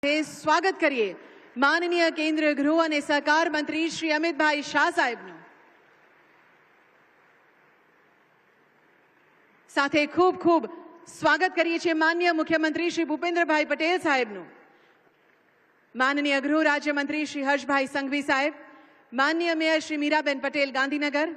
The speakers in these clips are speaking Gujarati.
स्वागत करिए माननीय केंद्रीय गृह और सहकार मंत्री श्री अमित भाई शाह साहेबનું સાથે ખૂબ ખૂબ સ્વાગત કરીએ છીએ માનનીય મુખ્યમંત્રી શ્રી ભૂપેન્દ્રભાઈ પટેલ સાહેબનું, માનનીય ગૃહ રાજ્યમંત્રી શ્રી હર્ષભાઈ સંઘવી સાહેબ, માનનીય મેયર શ્રી મીરાબેન પટેલ ગાંધીનગર,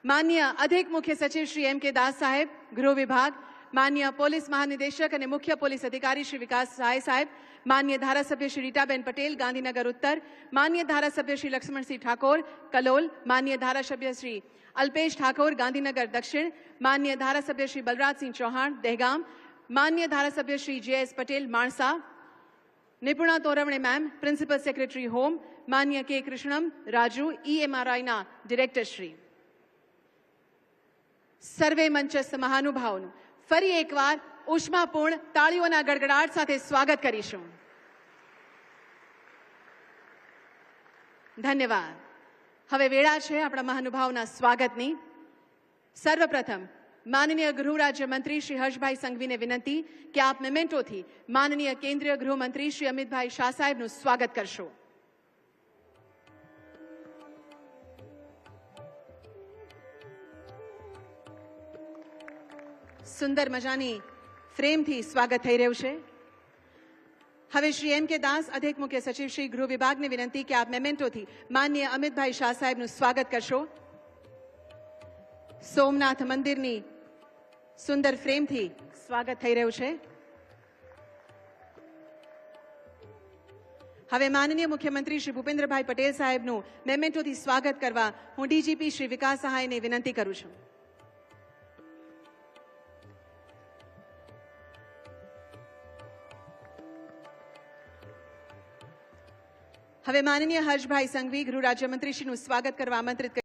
માનનીય અધિક મુખ્ય સચિવ શ્રી એમ કે દાસ સાહેબ ગૃહ વિભાગ, माननीय पोलिस महानिदेशक और मुख्य पोलिस अधिकारी श्री विकास सहाय साहेब, माननीय धारासभ्य श्री रीटाबेन पटेल गांधीनगर उत्तर, माननीय धारासभ्य श्री लक्ष्मण सिंह ठाकोर कलोल, माननीय धारासभ्य श्री अल्पेश ठाकोर गांधीनगर दक्षिण, माननीय धारासभ्य श्री बलराज सिंह चौहान दहगाम, माननीय धारासभ्य श्री जे.एस. पटेल माणसा, निपुणा Torvane ma'am principal secretary home, माननीय के कृष्णम राजू EMRI डिरेक्टर श्री, सर्वे मंचस्थ महानुभावों ફરી એકવાર ઉષ્માપૂર્ણ તાળીઓના ગડગડાટ સાથે સ્વાગત કરીશું. ધન્યવાદ. હવે વેળા છે આપણા મહાનુભાવના સ્વાગતની. સર્વપ્રથમ માનનીય ગૃહ રાજ્યમંત્રી શ્રી હર્ષભાઈ સંઘવીને વિનંતી કે આપ મેમેન્ટોથી માનનીય કેન્દ્રીય ગૃહમંત્રી શ્રી અમિતભાઈ શાહ સાહેબનું સ્વાગત કરશો. सुंदर मजानी फ्रेम थी स्वागत થઈ રહ્યું છે. હવે શ્રી એમ કે દાસ અધિક મુખ્ય સચિવ શ્રી ગૃહ વિભાગને વિનંતી કે આપ મેમેન્ટોથી માનનીય અમિતભાઈ શાહ સાહેબનું સ્વાગત કરશો. સોમનાથ મંદિરની સુંદર ફ્રેમથી સ્વાગત થઈ રહ્યું છે. હવે માનનીય મુખ્યમંત્રી શ્રી ભૂપેન્દ્રભાઈ પટેલ સાહેબનું મેમેન્ટોથી સ્વાગત કરવા હું ડીજીપી શ્રી વિકાસ સહાયને વિનંતી કરું છું. હવે માનનીય હર્ષભાઈ સંઘવી ગૃહ રાજ્યમંત્રીશ્રીનું સ્વાગત કરવા આમંત્રિત